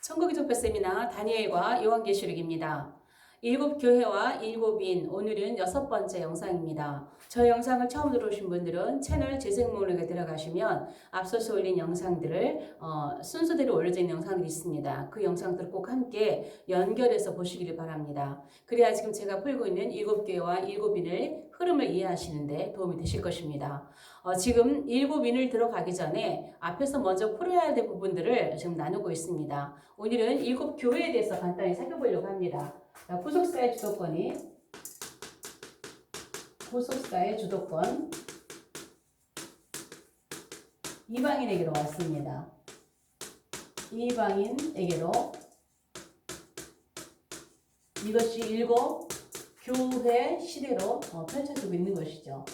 천국의 족보 세미나 다니엘과 요한계시록입니다. 일곱 교회와 일곱인, 오늘은 6번째 영상입니다. 저희 영상을 처음 들어오신 분들은 채널 재생 목록에 들어가시면 앞서서 올린 영상들을 순서대로 올려져 있는 영상들이 있습니다. 그 영상들을 꼭 함께 연결해서 보시기를 바랍니다. 그래야 지금 제가 풀고 있는 일곱 교회와 일곱인을 흐름을 이해하시는데 도움이 되실 것입니다. 지금 일곱인을 들어가기 전에 앞에서 먼저 풀어야 될 부분들을 지금 나누고 있습니다. 오늘은 일곱 교회에 대해서 간단히 살펴보려고 합니다. 구속사의 주도권 이방인에게로 왔습니다. 이방인에게로 이것이 일곱 교회 시대로 펼쳐지고 있는 것이죠.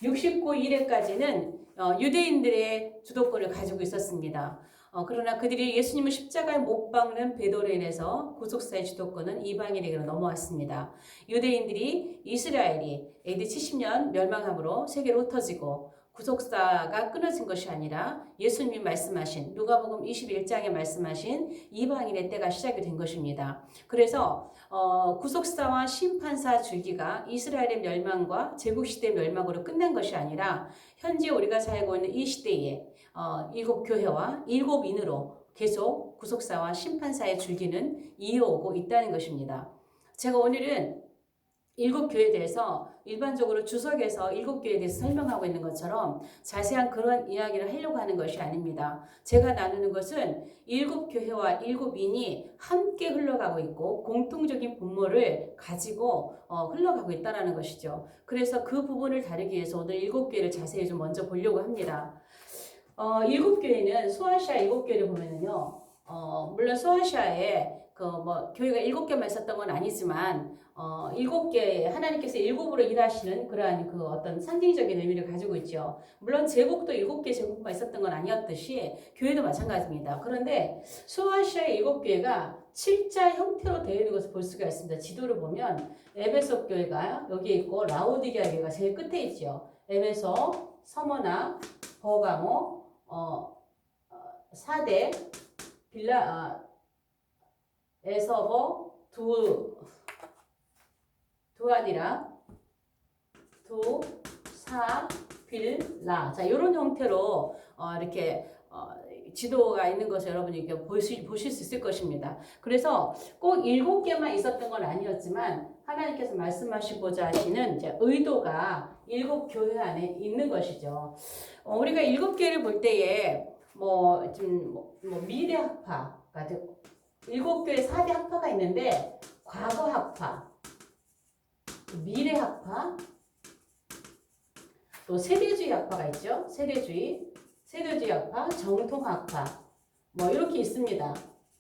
69일에까지는 유대인들의 주도권을 가지고 있었습니다. 그러나 그들이 예수님을 십자가에 못 박는 배도로 인해서 구속사의 주도권은 이방인에게로 넘어왔습니다. 유대인들이 이스라엘이 AD 70년 멸망함으로 세계로 흩어지고 구속사가 끊어진 것이 아니라 예수님이 말씀하신 누가복음 21장에 말씀하신 이방인의 때가 시작이 된 것입니다. 그래서 구속사와 심판사 줄기가 이스라엘의 멸망과 제국시대 멸망으로 끝난 것이 아니라 현재 우리가 살고 있는 이 시대에 일곱 교회와 일곱인으로 계속 구속사와 심판사의 줄기는 이어오고 있다는 것입니다. 제가 오늘은 일곱 교회에 대해서 일반적으로 주석에서 일곱 교회에 대해서 설명하고 있는 것처럼 자세한 그런 이야기를 하려고 하는 것이 아닙니다. 제가 나누는 것은 일곱 교회와 일곱인이 함께 흘러가고 있고 공통적인 분모를 가지고 흘러가고 있다는 것이죠. 그래서 그 부분을 다루기 위해서 오늘 일곱 교회를 자세히 좀 먼저 보려고 합니다. 일곱 교회는 소아시아 일곱 교회를 보면은요, 물론 소아시아에 교회가 7개만 있었던 건 아니지만, 7개, 하나님께서 일곱으로 일하시는 그러한 어떤 상징적인 의미를 가지고 있죠. 물론 제국도 7개 제국만 있었던 건 아니었듯이, 교회도 마찬가지입니다. 그런데 소아시아의 7교회가 7자 형태로 되어 있는 것을 볼 수가 있습니다. 지도를 보면, 에베소 교회가 여기에 있고, 라오디게아 교회가 제일 끝에 있죠. 에베소, 서머나, 버가모, 사대, 에서버, 두아디라, 두사빌라. 자, 이런 형태로 이렇게 지도가 있는 것을 여러분이 이렇게 보실 수 있을 것입니다. 그래서 꼭 7개만 있었던 건 아니었지만 하나님께서 말씀하시고자 하시는 이제 의도가 7교회 안에 있는 것이죠. 우리가 7개를 볼 때에 미래 학파가 되고 7교회 4대 학파가 있는데 과거 학파, 미래 학파, 또 세대주의 학파가 있죠. 세대주의 학파, 정통 학파, 이렇게 있습니다.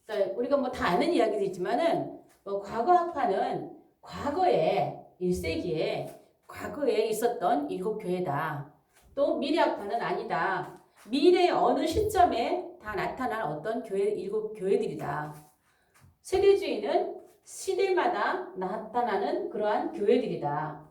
그러니까 우리가 다 아는 이야기이지만은 과거 학파는 과거에 1세기에 과거에 있었던 7교회다. 또 미래 학파는 아니다. 미래의 어느 시점에 다 나타날 어떤 교회 7교회들이다. 세대주의는 시대마다 나타나는 그러한 교회들이다.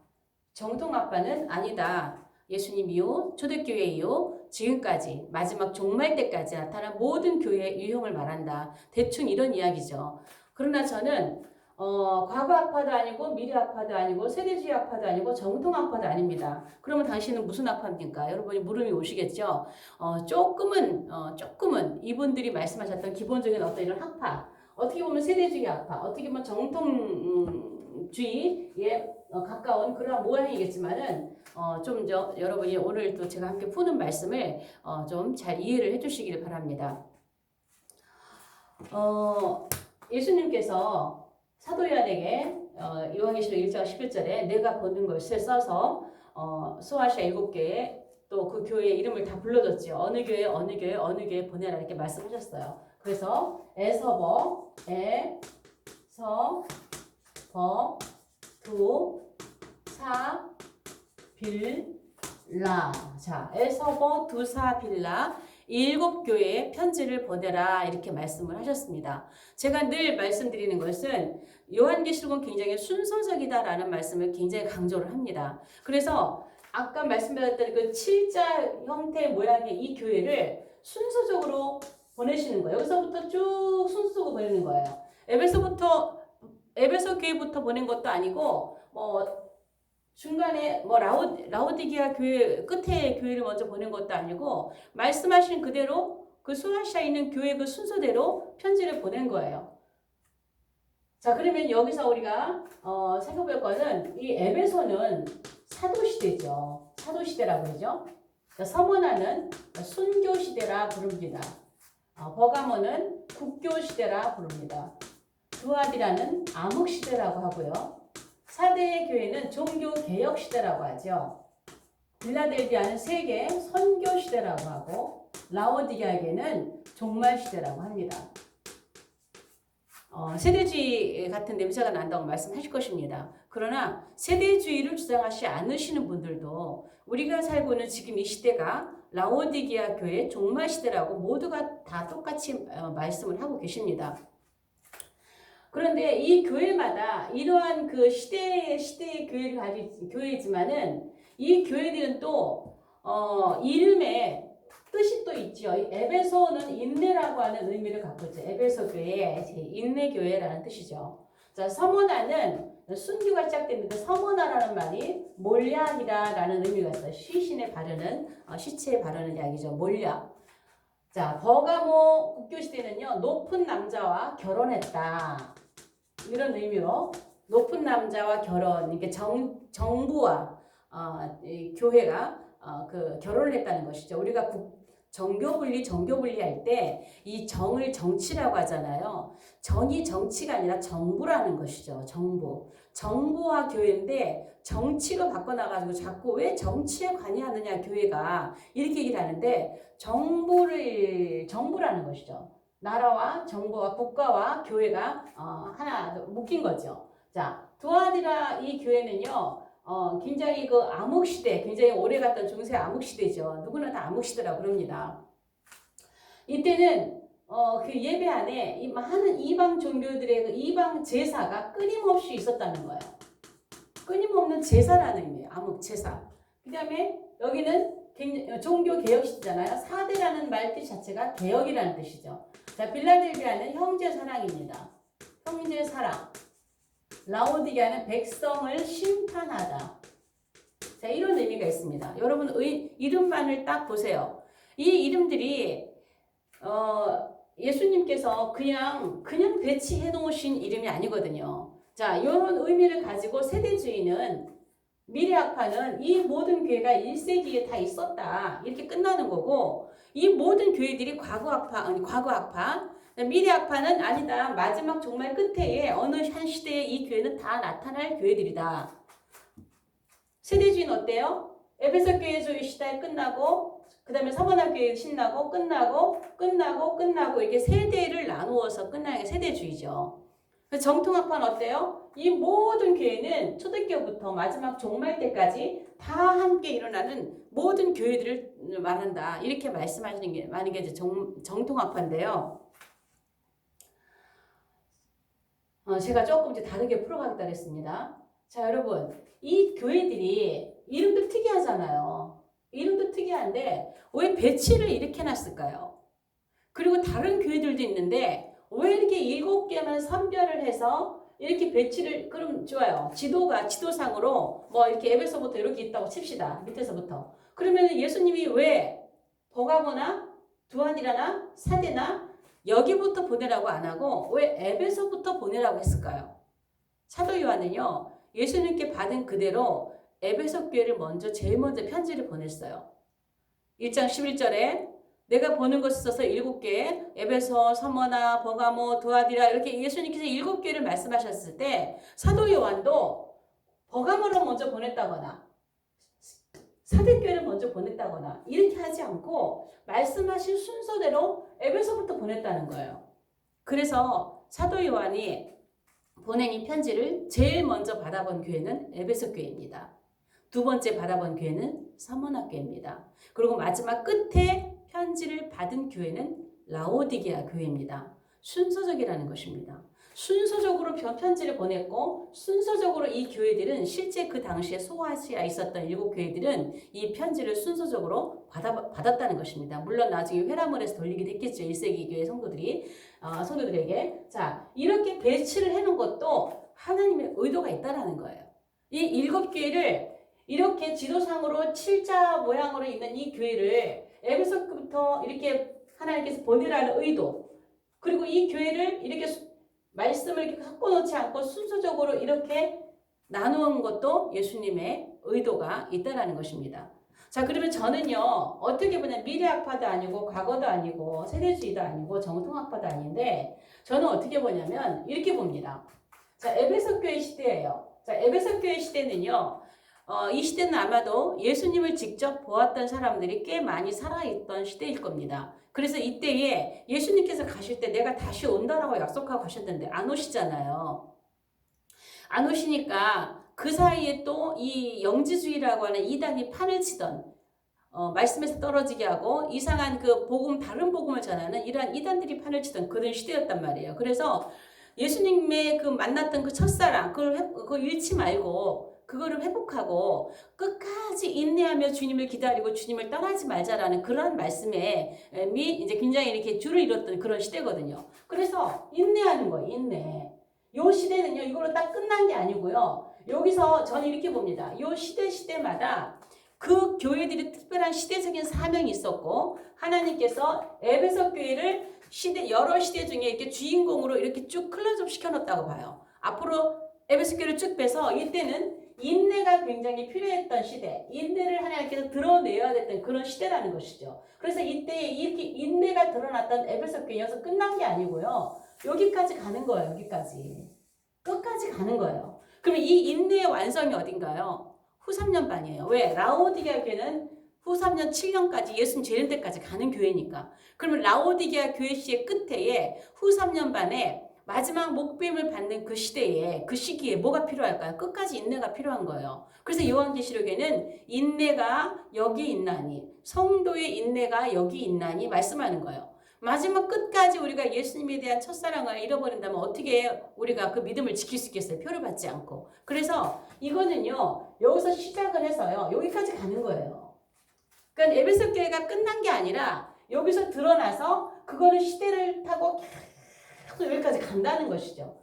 정통학파는 아니다. 예수님 이후, 초대교회 이후, 지금까지 마지막 종말 때까지 나타난 모든 교회의 유형을 말한다. 대충 이런 이야기죠. 그러나 저는 과거 학파도 아니고 미래 학파도 아니고 세대주의 학파도 아니고 정통 학파도 아닙니다. 그러면 당신은 무슨 학파입니까? 여러분이 물음이 오시겠죠. 조금은 이분들이 말씀하셨던 기본적인 어떤 이런 학파, 어떻게 보면 세대주의 학파, 어떻게 보면 정통주의에 가까운 그런 모양이겠지만은 여러분이 오늘 또 제가 함께 푸는 말씀을 좀 잘 이해를 해주시기를 바랍니다. 예수님께서 사도 요한에게 요한계시록 1장 11절에 내가 보는 것을 써서 소아시아 7교회 또 그 교회의 이름을 다 불러줬죠. 어느 교회 보내라 이렇게 말씀하셨어요. 그래서 에서버, 두사빌라. 자, 에서버, 두사빌라 7교회에 편지를 보내라 이렇게 말씀을 하셨습니다. 제가 늘 말씀드리는 것은 요한계시록은 굉장히 순서적이다라는 말씀을 굉장히 강조를 합니다. 그래서 아까 말씀드렸던 그 7자 형태 모양의 이 교회를 순서적으로 보내시는 거예요. 여기서부터 쭉 순서고 보내는 거예요. 에베소 교회부터 보낸 것도 아니고 뭐 중간에 뭐 라오디게아 교회 끝에 교회를 먼저 보낸 것도 아니고 말씀하신 그대로 그 소아시아에 있는 교회 그 순서대로 편지를 보낸 거예요. 자, 그러면 여기서 우리가 생각해볼 거는 이 에베소는 사도시대죠. 사도시대라고 그러죠. 서머나는 순교시대라 부릅니다. 버가모는 국교시대라 부릅니다. 두아디라는 암흑시대라고 하고요. 사대의 교회는 종교개혁시대라고 하죠. 빌라델비아는 세계 선교시대라고 하고 라오디게아에게는 종말시대라고 합니다. 세대주의 같은 냄새가 난다고 말씀하실 것입니다. 그러나 세대주의를 주장하지 않으시는 분들도 우리가 살고 있는 지금 이 시대가 라오디게아 교회 종말시대라고 모두가 다 똑같이 말씀을 하고 계십니다. 그런데 이 교회마다 이러한 그 시대의 교회를 가진 교회이지만은 이 교회들은 또 이름에 뜻이 또 있죠. 에베소는 인내라고 하는 의미를 갖고 있죠. 에베소 교회, 인내 교회라는 뜻이죠. 자, 서머나는 순교가 시작됐는데 서머나라는 말이 몰약이라는 의미가 있어요. 시신에 바르는 시체에 바르는 약이죠. 몰약. 자, 버가모 국교시대는요, 높은 남자와 결혼했다. 이런 의미로 높은 남자와 결혼, 이게 정부와 교회가 그 결혼을 했다는 것이죠. 우리가 정교분리 할 때 이 정을 정치라고 하잖아요. 정이 정치가 아니라 정부라는 것이죠. 정부와 교회인데 정치로 바꿔놔가지고 자꾸 왜 정치에 관여하느냐 교회가 이렇게 얘기를 하는데 정부라는 것이죠. 나라와 정부와 국가와 교회가 하나 묶인 거죠. 자, 두아디라 이 교회는요. 굉장히 그 암흑시대, 굉장히 오래 갔던 중세 암흑시대죠. 누구나 다 암흑시대라고 그럽니다. 이때는 그 예배 안에 이 많은 이방 종교들의 그 이방 제사가 끊임없이 있었다는 거예요. 끊임없는 제사라는 의미예요. 암흑 제사. 그 다음에 여기는 종교 개혁 시대잖아요. 사대라는 말뜻 자체가 개혁이라는 뜻이죠. 자, 빌라델비아는 형제 사랑입니다. 형제 사랑. 라오디게아는 백성을 심판하다. 자, 이런 의미가 있습니다. 여러분 이름만을 딱 보세요. 이 이름들이 예수님께서 그냥 배치해 놓으신 이름이 아니거든요. 자, 이런 의미를 가지고 세대주의는 미래학파는 이 모든 교회가 1세기에 다 있었다. 이렇게 끝나는 거고 이 모든 교회들이 과거학파 미래학파는 아니다. 마지막 종말 끝에 어느 한 시대에 이 교회는 다 나타날 교회들이다. 세대주의는 어때요? 에베소 교회 시대 끝나고 그 다음에 서머나 교회 신나고 끝나고 이렇게 세대를 나누어서 끝나는 게 세대주의죠. 정통학파는 어때요? 이 모든 교회는 초대교부터 마지막 종말 때까지 다 함께 일어나는 모든 교회들을 말한다. 이렇게 말씀하시는 게 많은 게 이제 정통학파인데요. 제가 조금 이제 다르게 풀어가겠다 그랬습니다. 자, 여러분, 이 교회들이 이름도 특이하잖아요. 이름도 특이한데 왜 배치를 이렇게 해놨을까요? 그리고 다른 교회들도 있는데 왜 이렇게 7개만 선별을 해서 이렇게 배치를, 그럼 좋아요. 지도상으로 뭐 이렇게 에베소부터 이렇게 있다고 칩시다. 밑에서부터. 그러면 예수님이 왜 버가모나 두아디라나 사대나 여기부터 보내라고 안 하고 왜 에베소부터 보내라고 했을까요? 사도 요한은요, 예수님께 받은 그대로 에베소 교회를 제일 먼저 편지를 보냈어요. 1장 11절에 내가 보는 것에 있어서 7개, 에베소, 서머나, 버가모, 두아디라 이렇게 예수님께서 7개를 말씀하셨을 때 사도 요한도 버가모를 먼저 보냈다거나 사대교회를 먼저 보냈다거나 이렇게 하지 않고 말씀하신 순서대로 에베소부터 보냈다는 거예요. 그래서 사도 요한이 보낸 이 편지를 제일 먼저 받아본 교회는 에베소 교회입니다. 두 번째 받아본 교회는 서머나 교회입니다. 그리고 마지막 끝에 편지를 받은 교회는 라오디게아 교회입니다. 순서적이라는 것입니다. 순서적으로 편지를 보냈고 순서적으로 이 교회들은 실제 그 당시에 소아시아에 있었던 7교회들은 이 편지를 순서적으로 받았다는 것입니다. 물론 나중에 회람을 해서 돌리기도 했겠죠. 1세기 교회 성도들에게. 자, 이렇게 배치를 해놓은 것도 하나님의 의도가 있다라는 거예요. 이 7교회를 이렇게 지도상으로 칠자 모양으로 있는 이 교회를 에베소부터 이렇게 하나님께서 보내라는 의도, 그리고 이 교회를 이렇게 말씀을 이렇게 섞어놓지 않고 순서적으로 이렇게 나누는 것도 예수님의 의도가 있다라는 것입니다. 자, 그러면 저는요, 어떻게 보면 미래학파도 아니고 과거도 아니고 세대주의도 아니고 정통학파도 아닌데 저는 어떻게 보냐면 이렇게 봅니다. 자, 에베소 교회 시대예요. 자, 에베소 교회 시대는요, 이 시대는 아마도 예수님을 직접 보았던 사람들이 꽤 많이 살아있던 시대일 겁니다. 그래서 이때에 예수님께서 가실 때 내가 다시 온다라고 약속하고 가셨는데 안 오시잖아요. 안 오시니까 그 사이에 또 이 영지주의라고 하는 이단이 판을 치던 말씀에서 떨어지게 하고 이상한 그 복음, 다른 복음을 전하는 이러한 이단들이 판을 치던 그런 시대였단 말이에요. 그래서 예수님의 그 만났던 그 첫사랑, 그걸 잃지 말고 그거를 회복하고 끝까지 인내하며 주님을 기다리고 주님을 떠나지 말자라는 그런 말씀에 이제 굉장히 이렇게 줄을 이뤘던 그런 시대거든요. 그래서 인내하는 거예요, 인내. 요 시대는요, 이걸로 딱 끝난 게 아니고요. 여기서 저는 이렇게 봅니다. 요 시대마다 그 교회들이 특별한 시대적인 사명이 있었고, 하나님께서 에베소 교회를 여러 시대 중에 이렇게 주인공으로 이렇게 쭉 클로즈업 시켜놓았다고 봐요. 앞으로 에베소 교회를 쭉 빼서 이때는 인내가 굉장히 필요했던 시대, 인내를 하나님께서 드러내야 됐던 그런 시대라는 것이죠. 그래서 이때 이렇게 인내가 드러났던 에베소 교회여서 끝난 게 아니고요. 여기까지 가는 거예요. 여기까지. 끝까지 가는 거예요. 그러면 이 인내의 완성이 어딘가요? 후 3년 반이에요. 왜? 라오디게아 교회는 후 3년 7년까지 예수님 재림 때까지 가는 교회니까. 그러면 라오디게아 교회 시의 끝에 후 3년 반에 마지막 목배임을 받는 그 시대에, 그 시기에 뭐가 필요할까요? 끝까지 인내가 필요한 거예요. 그래서 요한계시록에는 인내가 여기 있나니, 성도의 인내가 여기 있나니 말씀하는 거예요. 마지막 끝까지 우리가 예수님에 대한 첫사랑을 잃어버린다면 어떻게 우리가 그 믿음을 지킬 수 있겠어요? 표를 받지 않고. 그래서 이거는요, 여기서 시작을 해서요, 여기까지 가는 거예요. 그러니까 에베소 교회가 끝난 게 아니라 여기서 드러나서 그거는 시대를 타고 계속 여기까지 간다는 것이죠.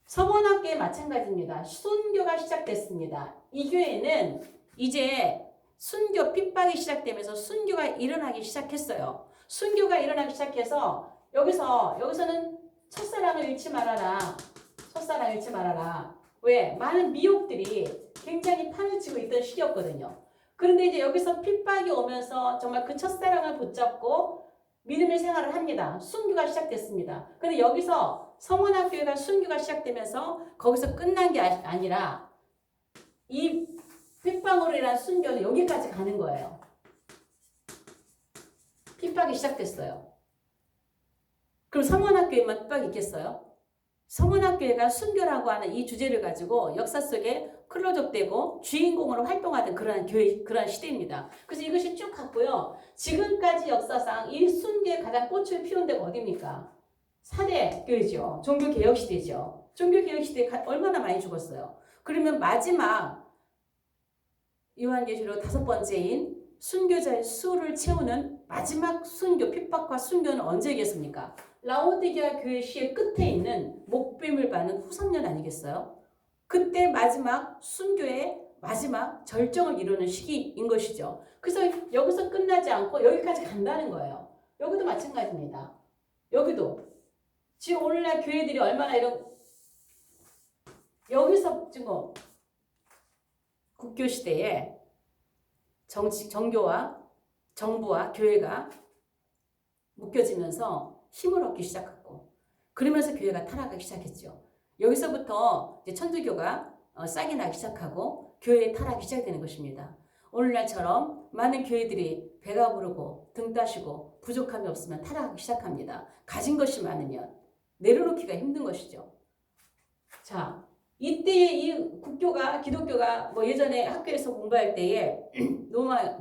서원학교에 마찬가지입니다. 순교가 시작됐습니다. 이 교회는 이제 순교 핍박이 시작되면서 순교가 일어나기 시작했어요. 순교가 일어나기 시작해서 여기서는 첫사랑을 잃지 말아라. 첫사랑 잃지 말아라. 왜? 많은 미혹들이 굉장히 판을 치고 있던 시기였거든요. 그런데 이제 여기서 핍박이 오면서 정말 그 첫사랑을 붙잡고 믿음의 생활을 합니다. 순교가 시작됐습니다. 근데 여기서 성원학교회가 순교가 시작되면서 거기서 끝난 게 아니라 이 핍박으로 인한 순교는 여기까지 가는 거예요. 핍박이 시작됐어요. 그럼 성원학교회만 핍박이 있겠어요? 성원학교회가 순교라고 하는 이 주제를 가지고 역사 속에 클로즈업되고 주인공으로 활동하던 그런 시대입니다. 그래서 이것이 쭉 갔고요. 지금까지 역사상 이 순교의 가장 꽃을 피운 데가 어디입니까? 사대교회죠. 종교개혁시대죠. 종교개혁시대에 얼마나 많이 죽었어요. 그러면 마지막 요한계시록 5번째인 순교자의 수를 채우는 마지막 순교, 핍박과 순교는 언제겠습니까? 라오디게아 교회 시의 끝에 있는 목뱀을 받는 후 3년 아니겠어요? 그때 마지막 순교의 마지막 절정을 이루는 시기인 것이죠. 그래서 여기서 끝나지 않고 여기까지 간다는 거예요. 여기도 마찬가지입니다. 여기도 지금 오늘날 교회들이 얼마나 여기서 지금 국교시대에 정교와 정부와 교회가 묶여지면서 힘을 얻기 시작했고, 그러면서 교회가 타락하기 시작했죠. 여기서부터 이제 천주교가 싹이 나기 시작하고 교회의 타락이 시작되는 것입니다. 오늘날처럼 많은 교회들이 배가 부르고 등 따시고 부족함이 없으면 타락하기 시작합니다. 가진 것이 많으면 내려놓기가 힘든 것이죠. 자, 이때의 이 기독교가 뭐 예전에 학교에서 공부할 때에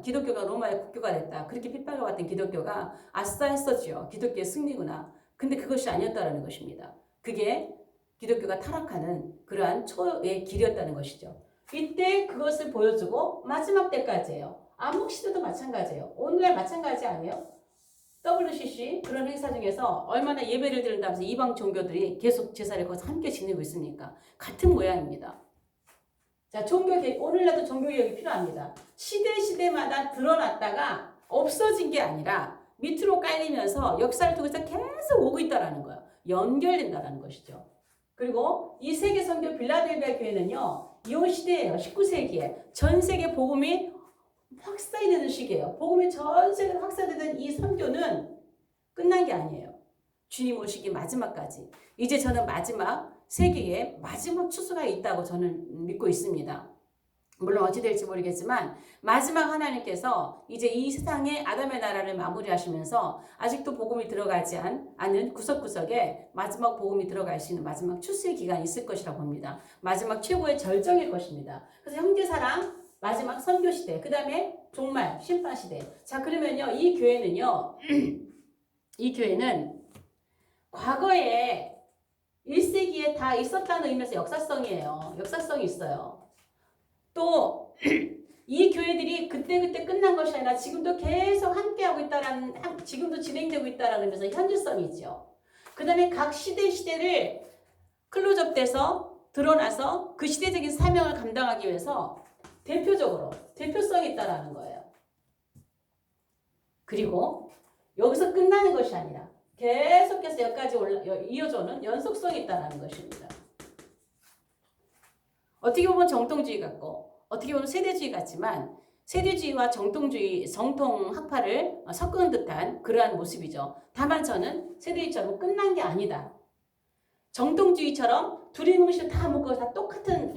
기독교가 로마의 국교가 됐다. 그렇게 핍박을 받던 기독교가 아싸 했었죠. 기독교의 승리구나. 근데 그것이 아니었다라는 것입니다. 그게 기독교가 타락하는 그러한 초의 길이었다는 것이죠. 이때 그것을 보여주고 마지막 때까지예요. 암흑 시대도 마찬가지예요. 오늘날 마찬가지 아니에요? WCC 그런 행사 중에서 얼마나 예배를 드린다면서 이방 종교들이 계속 제사를 거기서 함께 지내고 있습니까? 같은 모양입니다. 자, 오늘날도 종교개혁이 필요합니다. 시대마다 드러났다가 없어진 게 아니라 밑으로 깔리면서 역사를 통해서 계속 오고 있다는 거예요. 연결된다는 것이죠. 그리고 이 세계 선교 빌라델비아 교회는요, 이 시대예요. 19세기에 전 세계 복음이 확산되는 시기예요. 복음이 전 세계로 확산되는 이 선교는 끝난 게 아니에요. 주님 오시기 마지막까지. 이제 저는 마지막 세계에 마지막 추수가 있다고 저는 믿고 있습니다. 물론 어찌 될지 모르겠지만 마지막 하나님께서 이제 이 세상의 아담의 나라를 마무리하시면서 아직도 복음이 들어가지 않은 구석구석에 마지막 복음이 들어갈 수 있는 마지막 추수의 기간이 있을 것이라고 봅니다. 마지막 최고의 절정일 것입니다. 그래서 형제사랑 마지막 선교시대, 그 다음에 종말 심판시대. 자, 그러면요 이 교회는요 이 교회는 과거에 1세기에 다 있었다는 의미에서 역사성이에요. 역사성이 있어요. 또 이 교회들이 그때 끝난 것이 아니라 지금도 계속 함께하고 있다라는, 지금도 진행되고 있다라는 의미에서 현재성이 있죠. 그 다음에 각 시대를 클로즈업돼서 드러나서 그 시대적인 사명을 감당하기 위해서 대표성이 있다라는 거예요. 그리고 여기서 끝나는 것이 아니라 계속해서 여기까지 이어져는 연속성이 있다는 것입니다. 어떻게 보면 정통주의 같고 어떻게 보면 세대주의 같지만 세대주의와 정통 학파를 섞은 듯한 그러한 모습이죠. 다만 저는 세대주의처럼 끝난 게 아니다. 정통주의처럼 두리뭉실 다 묶어 다 똑같은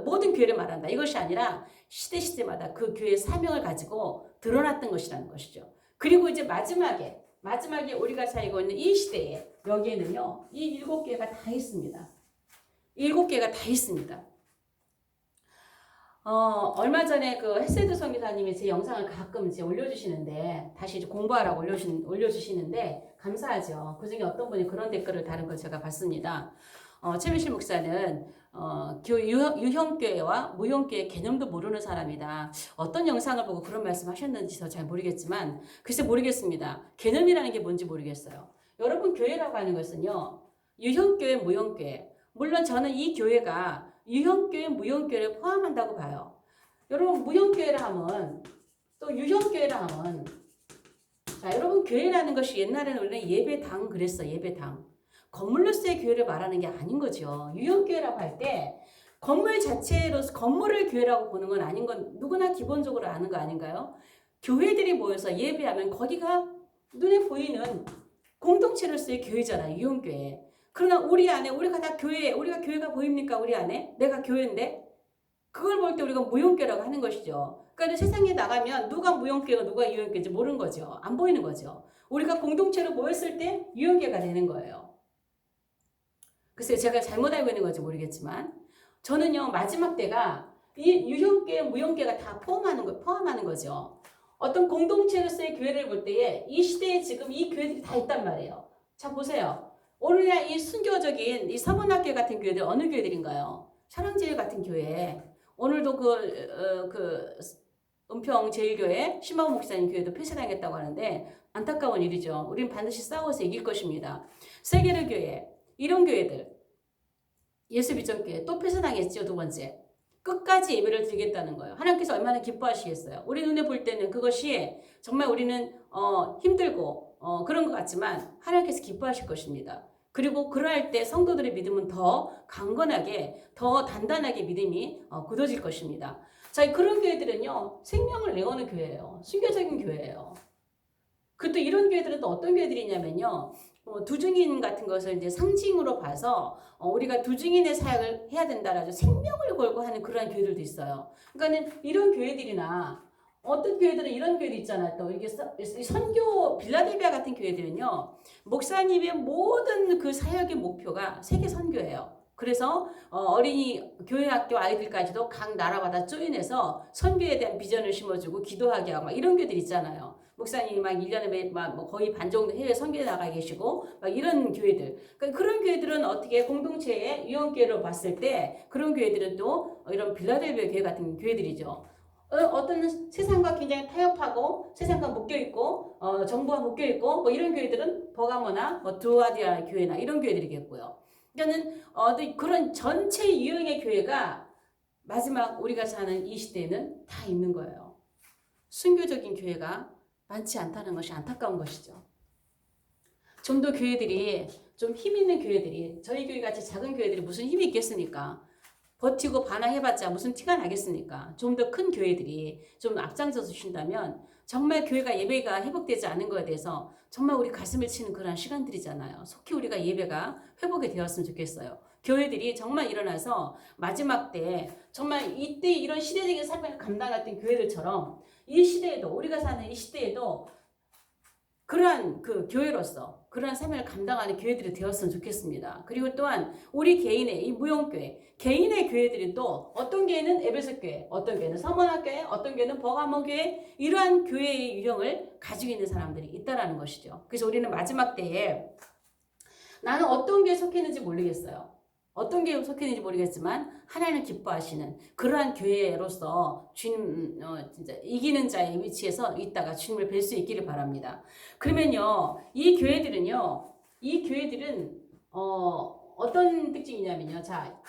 모든 교회를 말한다. 이것이 아니라 시대마다 그 교회의 사명을 가지고 드러났던 것이라는 것이죠. 그리고 이제 마지막에 우리가 살고 있는 이 시대에 여기에는요 이 7개가 다 있습니다. 7개가 다 있습니다. 얼마 전에 그 헤세드 선교사님이 제 영상을 가끔 이제 올려주시는데 다시 이제 공부하라고 올려주시는데 감사하죠. 그 중에 어떤 분이 그런 댓글을 다른 걸 제가 봤습니다. 최민실 목사는 유형교회와 무형교회 개념도 모르는 사람이다. 어떤 영상을 보고 그런 말씀 하셨는지 잘 모르겠지만 글쎄 모르겠습니다. 개념이라는 게 뭔지 모르겠어요. 여러분 교회라고 하는 것은요. 유형교회, 무형교회. 물론 저는 이 교회가 유형교회, 무형교회를 포함한다고 봐요. 여러분 무형교회라 하면 또 유형교회라 하면 자 여러분 교회라는 것이 옛날에는 우리는 예배당 그랬어. 예배당. 건물로서의 교회를 말하는 게 아닌 거죠. 유형교회라고 할 때 건물 자체로서 건물을 교회라고 보는 건 아닌 건 누구나 기본적으로 아는 거 아닌가요? 교회들이 모여서 예배하면 거기가 눈에 보이는 공동체로서의 교회잖아요. 유형교회. 그러나 우리 안에 우리가 교회가 보입니까? 우리 안에 내가 교회인데 그걸 볼 때 우리가 무형교회라고 하는 것이죠. 그러니까 세상에 나가면 누가 무형교회가 누가 유형교회인지 모르는 거죠. 안 보이는 거죠. 우리가 공동체로 모였을 때 유형교회가 되는 거예요. 글쎄요, 제가 잘못 알고 있는 건지 모르겠지만 저는요 마지막 때가 이 유형교회, 무형교회가 다 포함하는 거죠. 어떤 공동체로서의 교회를 볼 때에 이 시대에 지금 이 교회들이 다 있단 말이에요. 자 보세요. 오늘날 이 순교적인 이 서문학교 같은 교회들 어느 교회들인가요? 사랑제일 같은 교회. 오늘도 은평 제일교회 심하우 목사님 교회도 폐쇄당했다고 하는데 안타까운 일이죠. 우린 반드시 싸워서 이길 것입니다. 세계를 교회 이런 교회들 예수비전교회 또 폐쇄당했죠. 두 번째. 끝까지 예배를 드리겠다는 거예요. 하나님께서 얼마나 기뻐하시겠어요. 우리 눈에 볼 때는 그것이 정말 우리는 힘들고 그런 것 같지만 하나님께서 기뻐하실 것입니다. 그리고 그러할 때 성도들의 믿음은 더 강건하게 더 단단하게 믿음이 굳어질 것입니다. 자, 그런 교회들은요 생명을 내어는 교회예요. 순교적인 교회예요. 그 또 이런 교회들은 또 어떤 교회들이냐면요 두증인 같은 것을 이제 상징으로 봐서 우리가 두증인의 사역을 해야 된다라고 생명을 걸고 하는 그런 교회들도 있어요. 그러니까는 이런 교회들이나 어떤 교회들은 이런 교회도 있잖아요. 또 이게 선교 빌라델비아 같은 교회들은요 목사님의 모든 그 사역의 목표가 세계 선교예요. 그래서 어린이 교회학교 아이들까지도 각 나라마다 조인해서 선교에 대한 비전을 심어주고 기도하게 하고 막 이런 교회들 있잖아요. 목사님이 막 1년에 뭐 거의 반 정도 해외 선교에 나가 계시고 막 이런 교회들. 그러니까 그런 교회들은 어떻게 공동체의 유언교회로 봤을 때 그런 교회들은 또 이런 빌라델비아 교회 같은 교회들이죠. 어떤 세상과 굉장히 타협하고 세상과 묶여있고 정부와 묶여있고 뭐 이런 교회들은 버가모나 뭐 두아디아 교회나 이런 교회들이겠고요. 그러니까는 그런 전체 유형의 교회가 마지막 우리가 사는 이 시대에는 다 있는 거예요. 순교적인 교회가 많지 않다는 것이 안타까운 것이죠. 좀 더 교회들이 좀 힘 있는 교회들이 저희 교회 같이 작은 교회들이 무슨 힘이 있겠습니까? 버티고 반항해봤자 무슨 티가 나겠습니까? 좀 더 큰 교회들이 좀 앞장서서 주신다면 정말 교회가 예배가 회복되지 않은 것에 대해서 정말 우리 가슴을 치는 그런 시간들이잖아요. 속히 우리가 예배가 회복이 되었으면 좋겠어요. 교회들이 정말 일어나서 마지막 때 정말 이때 이런 시대적인 사명을 감당했던 교회들처럼 이 시대에도 우리가 사는 이 시대에도 그러한 그 교회로서 그러한 사명을 감당하는 교회들이 되었으면 좋겠습니다. 그리고 또한 우리 개인의 이 무용교회, 개인의 교회들이 또 어떤 교회는 에베소 교회, 어떤 교회는 서머나 교회, 어떤 교회는 버가모 교회 이러한 교회의 유형을 가지고 있는 사람들이 있다라는 것이죠. 그래서 우리는 마지막 때에 나는 어떤 교회에 속해 있는지 모르겠어요. 어떤 교회에 속해 있는지 모르겠지만 하나님을 기뻐하시는 그러한 교회로서 주님 진짜 이기는 자의 위치에서 있다가 주님을 뵐 수 있기를 바랍니다. 그러면요 이 교회들은 어떤 특징이냐면요,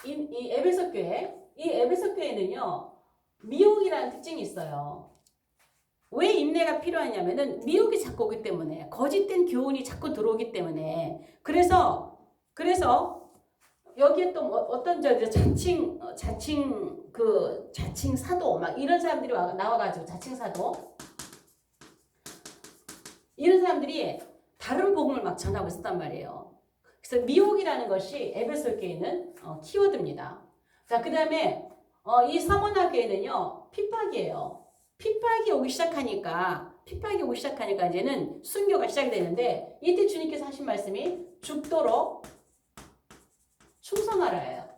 이 에베소 교회, 이 에베소 교회는요 미혹이라는 특징이 있어요. 왜 인내가 필요하냐면은 미혹이 자꾸 오기 때문에 거짓된 교훈이 자꾸 들어오기 때문에 그래서 여기에 또 어떤 자칭 사도 막 이런 사람들이 나와가지고 자칭 사도 이런 사람들이 다른 복음을 막 전하고 있었단 말이에요. 그래서 미혹이라는 것이 에베소 교회는 키워드입니다. 자, 그 다음에 이 서머나 교회는요 핍박이에요. 핍박이 오기 시작하니까 이제는 순교가 시작이 되는데 이때 주님께서 하신 말씀이 죽도록 충성하라예요.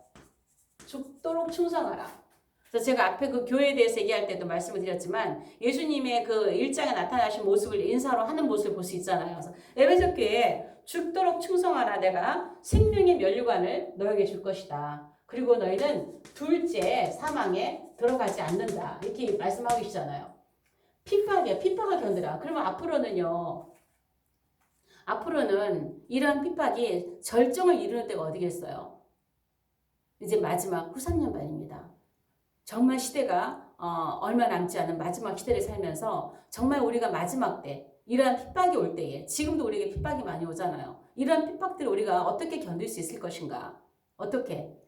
죽도록 충성하라. 그래서 제가 앞에 그 교회에 대해서 얘기할 때도 말씀을 드렸지만 예수님의 그 일장에 나타나신 모습을 인사로 하는 모습을 볼 수 있잖아요. 그래서 에베소 교회에 죽도록 충성하라. 내가 생명의 면류관을 너에게 줄 것이다. 그리고 너희는 둘째 사망에 들어가지 않는다. 이렇게 말씀하고 계시잖아요. 핍박을 견디라. 그러면 앞으로는 이러한 핍박이 절정을 이루는 때가 어디겠어요? 이제 마지막 후3년반입니다. 정말 시대가 얼마 남지 않은 마지막 시대를 살면서 정말 우리가 마지막 때 이러한 핍박이 올 때에 지금도 우리에게 핍박이 많이 오잖아요. 이러한 핍박들을 우리가 어떻게 견딜 수 있을 것인가? 어떻게?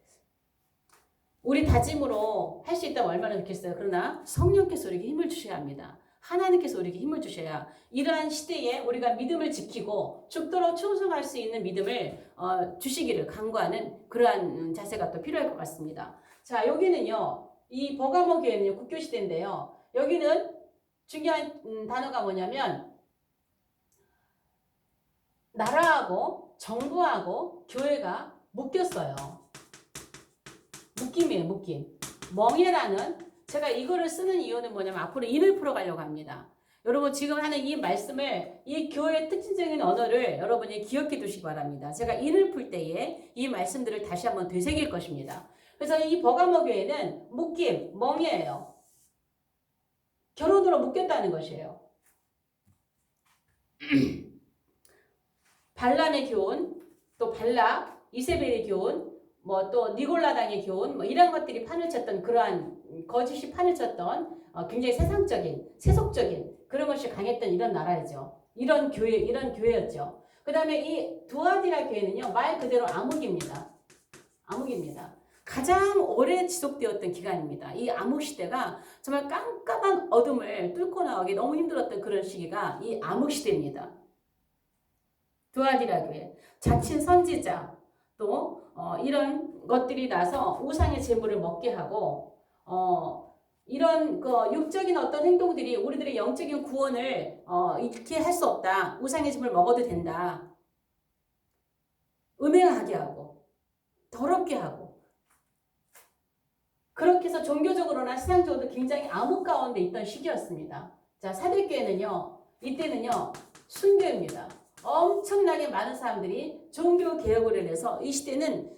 우리 다짐으로 할 수 있다면 얼마나 좋겠어요. 그러나 성령께서 우리에게 힘을 주셔야 합니다. 하나님께서 우리에게 힘을 주셔야 이러한 시대에 우리가 믿음을 지키고 죽도록 충성할 수 있는 믿음을 주시기를 간구하는 그러한 자세가 또 필요할 것 같습니다. 자, 여기는요. 이 버가모 교회는요. 국교시대인데요. 여기는 중요한 단어가 뭐냐면 나라하고 정부하고 교회가 묶였어요. 묶임이에요. 묶임. 멍해라는 제가 이거를 쓰는 이유는 뭐냐면 앞으로 인을 풀어가려고 합니다. 여러분 지금 하는 이 말씀을 이 교회의 특징적인 언어를 여러분이 기억해 두시기 바랍니다. 제가 인을 풀 때에 이 말씀들을 다시 한번 되새길 것입니다. 그래서 이 버가모 교회는 묶임, 멍해예요. 결혼으로 묶였다는 것이에요. 발람의 교훈, 또 발락, 이세벨의 교훈, 뭐 또 니골라당의 교훈, 뭐 이런 것들이 판을 쳤던 그러한 거짓이 판을 쳤던 굉장히 세속적인 그런 것이 강했던 이런 나라죠. 이런 교회였죠. 그 다음에 이 두아디라 교회는요, 말 그대로 암흑입니다. 가장 오래 지속되었던 기간입니다. 이 암흑 시대가 정말 깜깜한 어둠을 뚫고 나오기 너무 힘들었던 그런 시기가 이 암흑 시대입니다. 두아디라 교회, 자칭 선지자, 또 이런 것들이 나서 우상의 제물을 먹게 하고 이런 육적인 어떤 행동들이 우리들의 영적인 구원을 잃게 할 수 없다. 우상의 제물을 먹어도 된다. 음행하게 하고 더럽게 하고 그렇게 해서 종교적으로나 신앙적으로도 굉장히 암흑 가운데 있던 시기였습니다. 자, 사대교회는요. 이때는요 순교입니다. 엄청나게 많은 사람들이 종교 개혁을 해서 이 시대는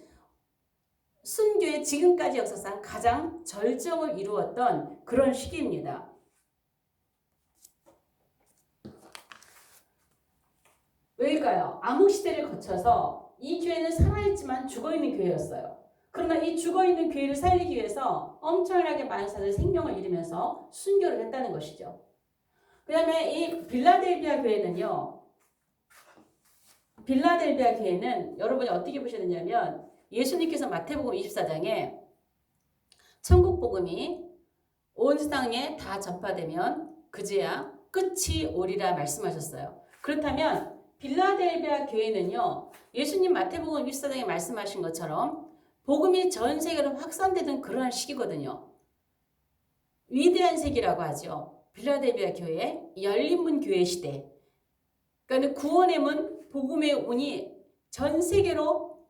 순교의 지금까지 역사상 가장 절정을 이루었던 그런 시기입니다. 왜일까요? 암흑시대를 거쳐서 이 교회는 살아있지만 죽어있는 교회였어요. 그러나 이 죽어있는 교회를 살리기 위해서 엄청나게 많은 사람들이 생명을 잃으면서 순교를 했다는 것이죠. 그 다음에 이 빌라델비아 교회는 여러분이 어떻게 보셔야 되냐면 예수님께서 마태복음 24장에 천국복음이 온 세상에 다 전파되면 그제야 끝이 오리라 말씀하셨어요. 그렇다면 빌라델비아 교회는요, 예수님 마태복음 24장에 말씀하신 것처럼 복음이 전 세계로 확산되던 그러한 시기거든요. 위대한 세기라고 하죠. 빌라델비아 교회, 열린문 교회 시대. 그러니까 구원의 문, 복음의 문이 전 세계로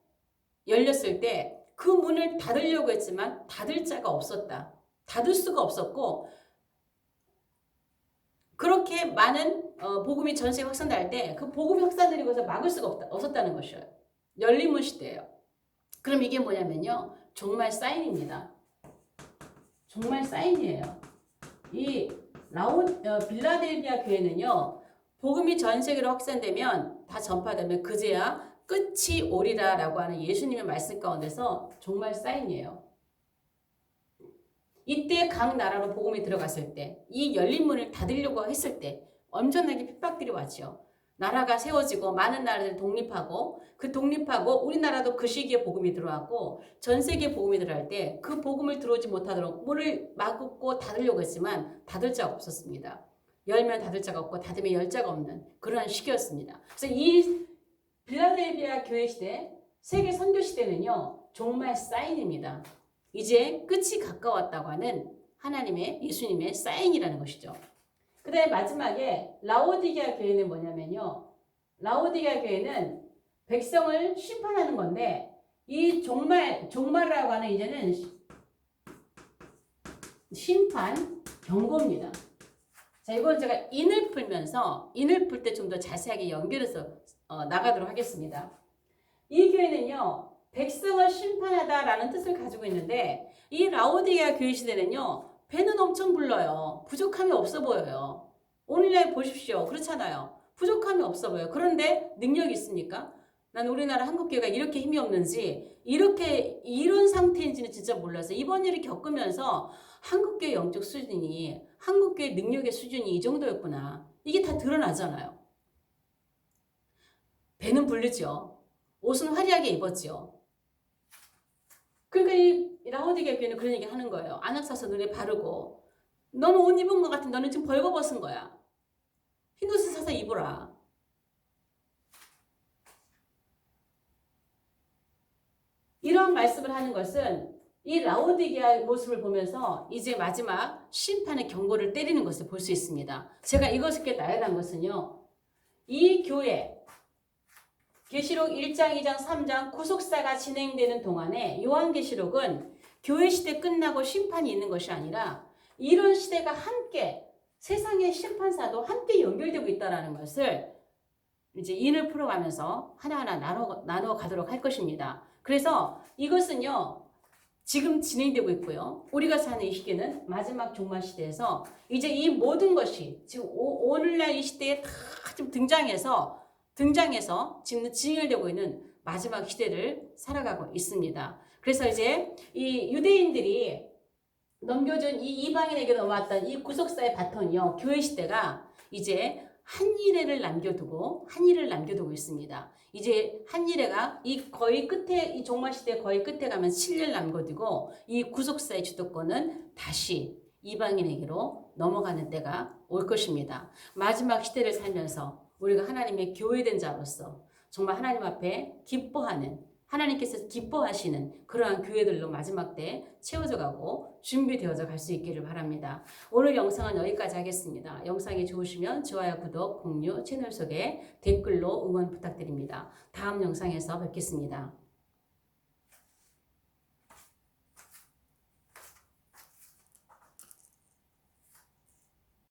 열렸을 때 그 문을 닫으려고 했지만 닫을 자가 없었다. 닫을 수가 없었고 그렇게 많은 복음이 전 세계 확산될 때 그 복음이 확산되는 것을 막을 수가 없었다는 것이에요. 열린문 시대예요. 그럼 이게 뭐냐면요. 종말 사인입니다. 종말 사인이에요. 이 빌라델비아 교회는요. 복음이 전 세계로 확산되면 다 전파되면 그제야 끝이 오리라 라고 하는 예수님의 말씀 가운데서 종말 사인이에요. 이때 각 나라로 복음이 들어갔을 때 이 열린 문을 닫으려고 했을 때 엄청나게 핍박들이 왔죠. 나라가 세워지고 많은 나라들이 독립하고 우리나라도 그 시기에 복음이 들어왔고 전 세계에 복음이 들어갈 때 그 복음을 들어오지 못하도록 문을 막고 닫으려고 했지만 닫을 자가 없었습니다. 열면 닫을 자가 없고 닫으면 열 자가 없는 그러한 시기였습니다. 그래서 이 빌라델비아 교회 시대, 세계 선교 시대는요. 종말 사인입니다. 이제 끝이 가까웠다고 하는 예수님의 사인이라는 것이죠. 그 다음에 마지막에 라오디게아 교회는 뭐냐면요. 라오디게아 교회는 백성을 심판하는 건데 이 종말이라고 하는 이제는 심판 경고입니다. 자, 이건 제가 인을 풀 때 좀 더 자세하게 연결해서 나가도록 하겠습니다. 이 교회는요. 백성을 심판하다라는 뜻을 가지고 있는데 이 라오디게아 교회 시대는요. 배는 엄청 불러요. 부족함이 없어 보여요. 오늘날 보십시오. 그렇잖아요. 부족함이 없어 보여요. 그런데 능력이 있습니까? 난 우리나라 한국교회가 이렇게 힘이 없는지 이런 상태인지는 진짜 몰랐어요. 이번 일을 겪으면서 한국교회 영적 수준이 한국교회 능력의 수준이 이 정도였구나. 이게 다 드러나잖아요. 배는 부르죠. 옷은 화려하게 입었죠. 그러니까 이 라오디게아 교회는 그런 얘기 하는 거예요. 안악 사서 눈에 바르고 너는 옷 입은 것 같은 너는 지금 벌거벗은 거야. 흰 옷을 사서 입어라. 이런 말씀을 하는 것은 이 라오디게아의 모습을 보면서 이제 마지막 심판의 경고를 때리는 것을 볼 수 있습니다. 제가 이것을 깨달아 난 것은요. 이 교회 계시록 1장, 2장, 3장 구속사가 진행되는 동안에 요한계시록은 교회 시대 끝나고 심판이 있는 것이 아니라 이런 시대가 함께 세상의 심판사도 함께 연결되고 있다는 것을 이제 인을 풀어가면서 하나하나 나눠 가도록 할 것입니다. 그래서 이것은요. 지금 진행되고 있고요. 우리가 사는 이 시기는 마지막 종말 시대에서 이제 이 모든 것이 지금 오늘날 이 시대에 다 좀 등장해서 지금 진행되고 있는 마지막 시대를 살아가고 있습니다. 그래서 이제 이 유대인들이 넘겨준 이 이방인에게 넘어왔던 이 구속사의 바톤이요. 교회 시대가 이제 한일회를 남겨두고 있습니다. 이제 한일회가 거의 끝에 이 종말 시대 거의 끝에 가면 7년 남겨두고 이 구속사의 주도권은 다시 이방인에게로 넘어가는 때가 올 것입니다. 마지막 시대를 살면서 우리가 하나님의 교회된 자로서 정말 하나님 앞에 하나님께서 기뻐하시는 그러한 교회들로 마지막 때 채워져 가고 준비되어져 갈 수 있기를 바랍니다. 오늘 영상은 여기까지 하겠습니다. 영상이 좋으시면 좋아요, 구독, 공유, 채널 소개, 댓글로 응원 부탁드립니다. 다음 영상에서 뵙겠습니다.